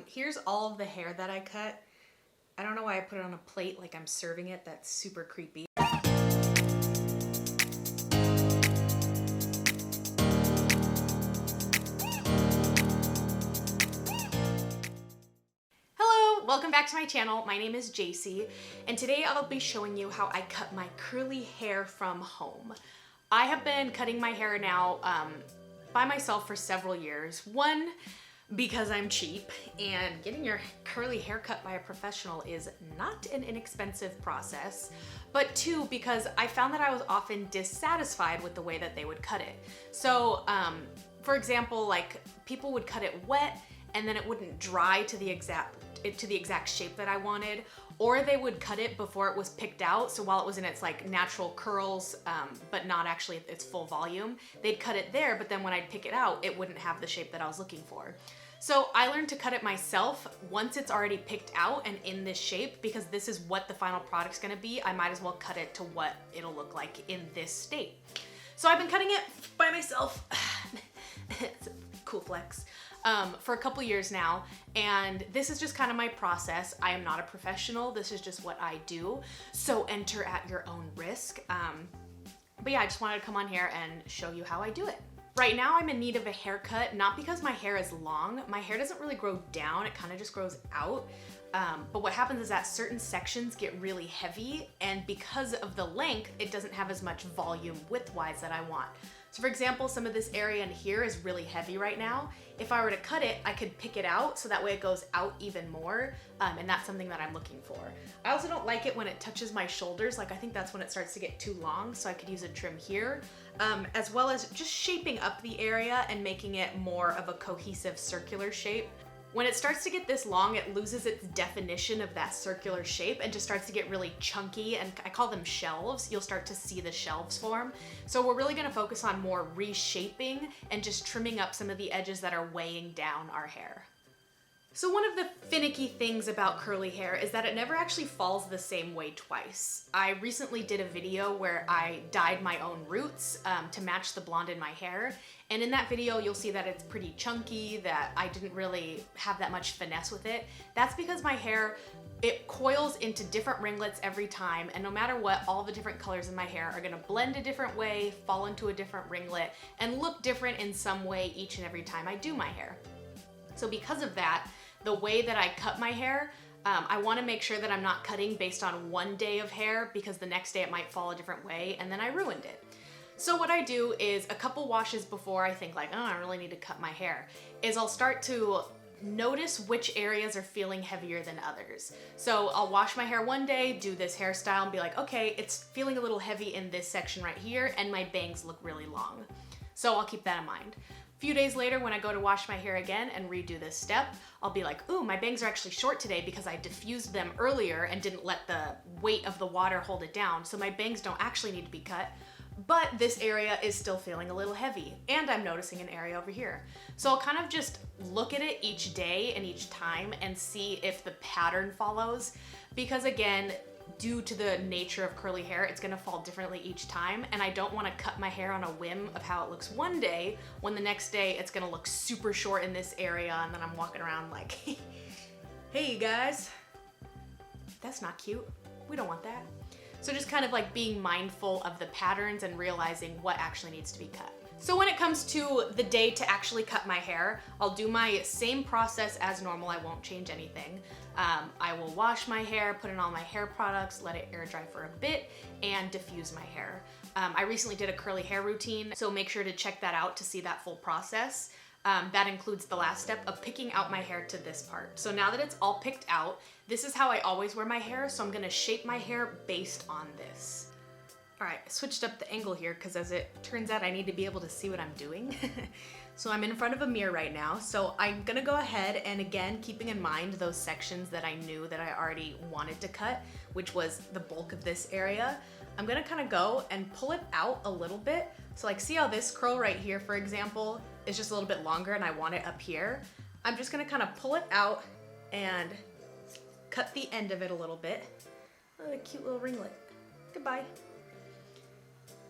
Here's all of the hair that I cut. I don't know why I put it on a plate like I'm serving it. That's super creepy. Hello, welcome back to my channel. My name is Jacy, and today I'll be showing you how I cut my curly hair from home. I have been cutting my hair now by myself for several years. One, because I'm cheap, and getting your curly hair cut by a professional is not an inexpensive process. But two, because I found that I was often dissatisfied with the way that they would cut it. So, for example, like people would cut it wet and then it wouldn't dry to the exact shape that I wanted, or they would cut it before it was picked out. So while it was in its like natural curls, but not actually its full volume, they'd cut it there, but then when I'd pick it out, it wouldn't have the shape that I was looking for. So I learned to cut it myself once it's already picked out and in this shape, because this is what the final product's gonna be. I might as well cut it to what it'll look like in this state. So I've been cutting it by myself. It's a cool flex. For a couple years now, and this is just kind of my process. I am not a professional. This is just what I do. So enter at your own risk. But yeah, I just wanted to come on here and show you how I do it. Right now I'm in need of a haircut, not because my hair is long. My hair doesn't really grow down, it kind of just grows out. But what happens is that certain sections get really heavy, and because of the length, it doesn't have as much volume width-wise that I want. So for example, some of this area in here is really heavy right now. If I were to cut it, I could pick it out so that way it goes out even more, and that's something that I'm looking for. I also don't like it when it touches my shoulders. Like I think that's when it starts to get too long, so I could use a trim here, as well as just shaping up the area and making it more of a cohesive circular shape. When it starts to get this long, it loses its definition of that circular shape and just starts to get really chunky, and I call them shelves. You'll start to see the shelves form. So we're really gonna focus on more reshaping and just trimming up some of the edges that are weighing down our hair. So one of the finicky things about curly hair is that it never actually falls the same way twice. I recently did a video where I dyed my own roots to match the blonde in my hair. And in that video, you'll see that it's pretty chunky, that I didn't really have that much finesse with it. That's because my hair, it coils into different ringlets every time, and no matter what, all the different colors in my hair are gonna blend a different way, fall into a different ringlet, and look different in some way each and every time I do my hair. So because of that, the way that I cut my hair, I wanna make sure that I'm not cutting based on one day of hair, because the next day it might fall a different way and then I ruined it. So what I do is a couple washes before I think like, oh, I really need to cut my hair, is I'll start to notice which areas are feeling heavier than others. So I'll wash my hair one day, do this hairstyle and be like, okay, it's feeling a little heavy in this section right here and my bangs look really long. So I'll keep that in mind. A few days later, when I go to wash my hair again and redo this step, I'll be like, ooh, my bangs are actually short today because I diffused them earlier and didn't let the weight of the water hold it down. So my bangs don't actually need to be cut, but this area is still feeling a little heavy, and I'm noticing an area over here. So I'll kind of just look at it each day and each time and see if the pattern follows, because again, due to the nature of curly hair, it's gonna fall differently each time, and I don't wanna cut my hair on a whim of how it looks one day, when the next day it's gonna look super short in this area, and then I'm walking around like, hey guys, that's not cute. We don't want that. So just kind of like being mindful of the patterns and realizing what actually needs to be cut. So when it comes to the day to actually cut my hair, I'll do my same process as normal. I won't change anything. I will wash my hair, put in all my hair products, let it air dry for a bit, and diffuse my hair. I recently did a curly hair routine, so make sure to check that out to see that full process. That includes the last step of picking out my hair to this part. So now that it's all picked out, this is how I always wear my hair, so I'm gonna shape my hair based on this. All right, I switched up the angle here because as it turns out, I need to be able to see what I'm doing. So I'm in front of a mirror right now, so I'm gonna go ahead and again, keeping in mind those sections that I knew that I already wanted to cut, which was the bulk of this area, I'm gonna kind of go and pull it out a little bit. So like, see how this curl right here, for example, is just a little bit longer and I want it up here? I'm just gonna kind of pull it out and cut the end of it a little bit. Oh, a cute little ringlet. Goodbye.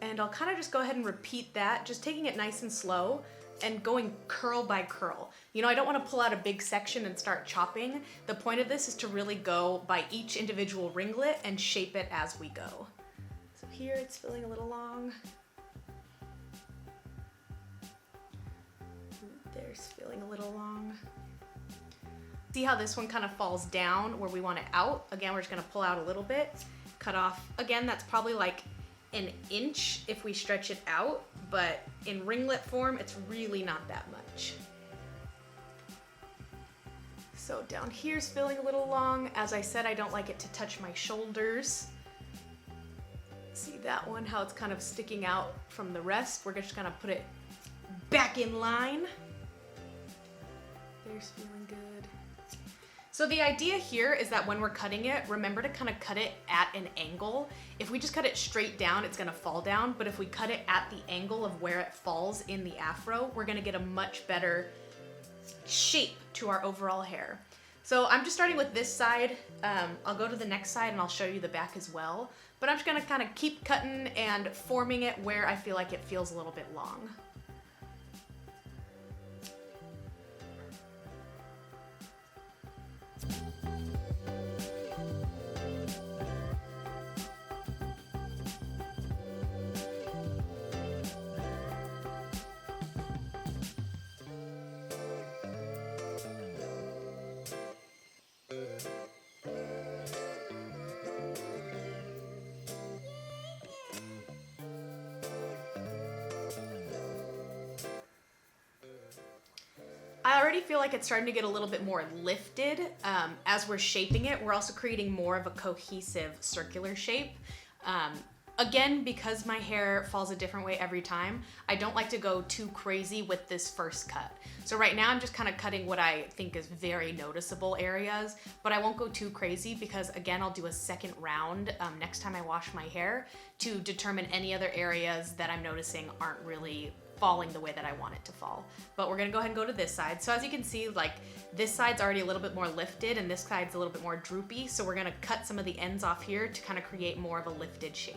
And I'll kind of just go ahead and repeat that, just taking it nice and slow and going curl by curl. You know, I don't want to pull out a big section and start chopping. The point of this is to really go by each individual ringlet and shape it as we go. So here it's feeling a little long. There's feeling a little long. See how this one kind of falls down where we want it out? Again, we're just gonna pull out a little bit, cut off. Again, that's probably like an inch if we stretch it out, but in ringlet form, it's really not that much. So down here's feeling a little long. As I said, I don't like it to touch my shoulders. See that one, how it's kind of sticking out from the rest? We're just gonna put it back in line. There's feeling good. So the idea here is that when we're cutting it, remember to kind of cut it at an angle. If we just cut it straight down, it's gonna fall down, but if we cut it at the angle of where it falls in the afro, we're gonna get a much better shape to our overall hair. So I'm just starting with this side. I'll go to the next side and I'll show you the back as well, but I'm just gonna kind of keep cutting and forming it where I feel like it feels a little bit long. I already feel like it's starting to get a little bit more lifted. As we're shaping it, we're also creating more of a cohesive circular shape. Again, because my hair falls a different way every time, I don't like to go too crazy with this first cut. So right now I'm just kind of cutting what I think is very noticeable areas, but I won't go too crazy because again, I'll do a second round next time I wash my hair to determine any other areas that I'm noticing aren't really falling the way that I want it to fall. But we're gonna go ahead and go to this side. So as you can see, like this side's already a little bit more lifted and this side's a little bit more droopy. So we're gonna cut some of the ends off here to kind of create more of a lifted shape.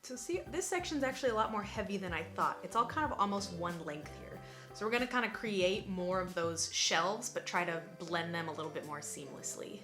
So see, this section's actually a lot more heavy than I thought. It's all kind of almost one length here. So we're gonna kind of create more of those shelves, but try to blend them a little bit more seamlessly.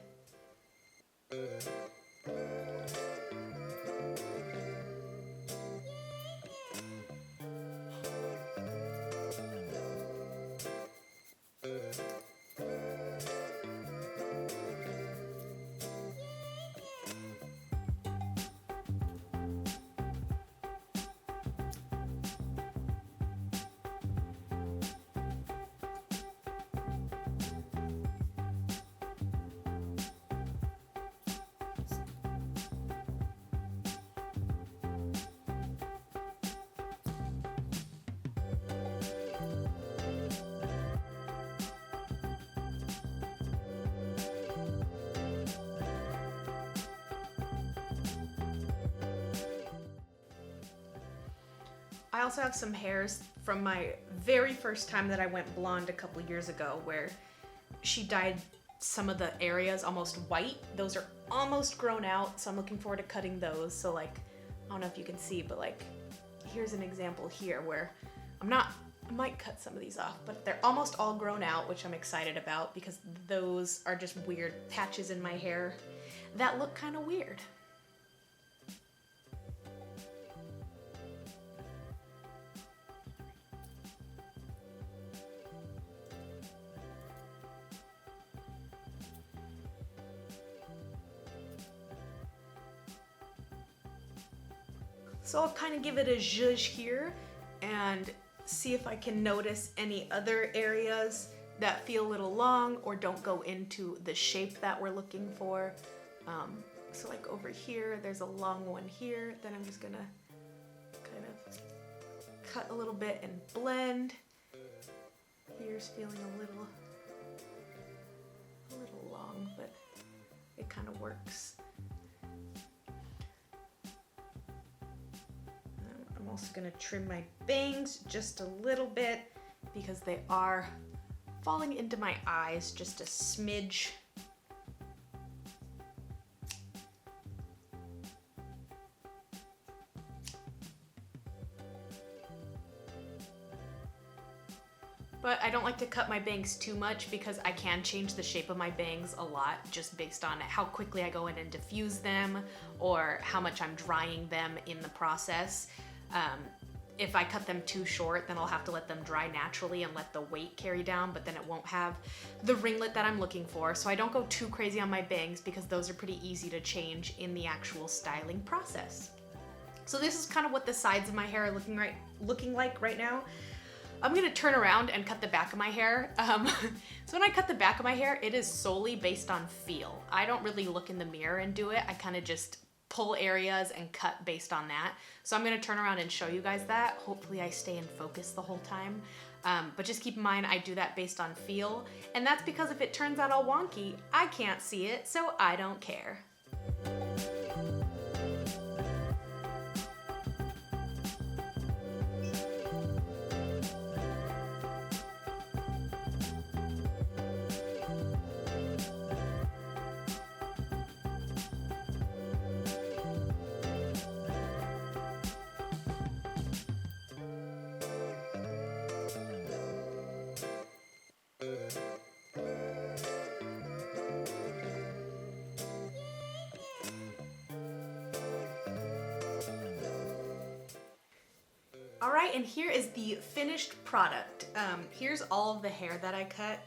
I also have some hairs from my very first time that I went blonde a couple years ago where she dyed some of the areas almost white. Those are almost grown out, so I'm looking forward to cutting those. So like, I don't know if you can see, but like, here's an example here where I might cut some of these off, but they're almost all grown out, which I'm excited about because those are just weird patches in my hair that look kind of weird. So I'll kind of give it a zhuzh here and see if I can notice any other areas that feel a little long or don't go into the shape that we're looking for. So like over here, there's a long one here. Then I'm just gonna kind of cut a little bit and blend. Here's feeling a little long, but it kind of works. I'm also gonna trim my bangs just a little bit because they are falling into my eyes just a smidge. But I don't like to cut my bangs too much because I can change the shape of my bangs a lot just based on how quickly I go in and diffuse them or how much I'm drying them in the process. If I cut them too short, then I'll have to let them dry naturally and let the weight carry down, but then it won't have the ringlet that I'm looking for. So I don't go too crazy on my bangs because those are pretty easy to change in the actual styling process. So this is kind of what the sides of my hair are looking like right now. I'm gonna turn around and cut the back of my hair. So when I cut the back of my hair, it is solely based on feel. I don't really look in the mirror and do it. I kind of just pull areas and cut based on that. So I'm gonna turn around and show you guys that. Hopefully I stay in focus the whole time. But just keep in mind, I do that based on feel. And that's because if it turns out all wonky, I can't see it, so I don't care. All right, and here is the finished product. Here's all of the hair that I cut.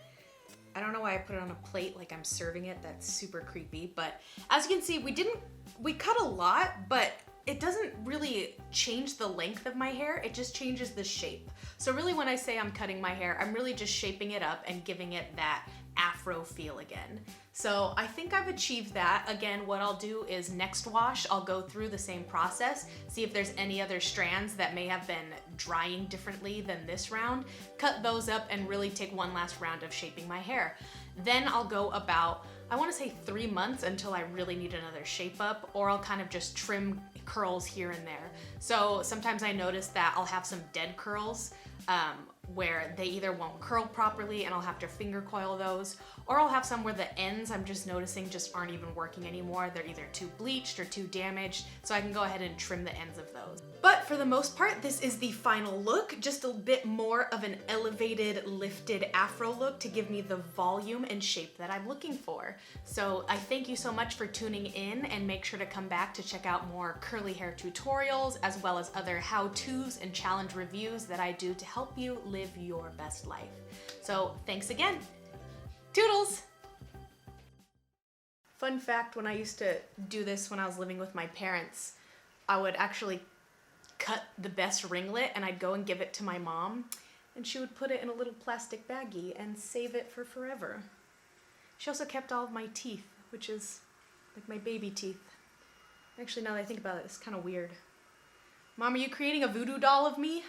I don't know why I put it on a plate like I'm serving it. That's super creepy. But as you can see, we cut a lot, but it doesn't really change the length of my hair. It just changes the shape. So really when I say I'm cutting my hair, I'm really just shaping it up and giving it that afro feel again. So I think I've achieved that. Again, what I'll do is next wash, I'll go through the same process, see if there's any other strands that may have been drying differently than this round, cut those up and really take one last round of shaping my hair. Then I'll go about, I wanna say 3 months until I really need another shape up, or I'll kind of just trim curls here and there. So sometimes I notice that I'll have some dead curls where they either won't curl properly and I'll have to finger coil those, or I'll have some where the ends I'm just noticing just aren't even working anymore. They're either too bleached or too damaged, so I can go ahead and trim the ends of those. But for the most part, this is the final look, just a bit more of an elevated, lifted afro look to give me the volume and shape that I'm looking for. So I thank you so much for tuning in, and make sure to come back to check out more curly hair tutorials as well as other how-tos and challenge reviews that I do to help you live your best life. So thanks again. Toodles! Fun fact, when I used to do this when I was living with my parents, I would actually cut the best ringlet and I'd go and give it to my mom, and she would put it in a little plastic baggie and save it for forever. She also kept all of my teeth, which is like my baby teeth. Actually, now that I think about it, it's kind of weird. Mom, are you creating a voodoo doll of me?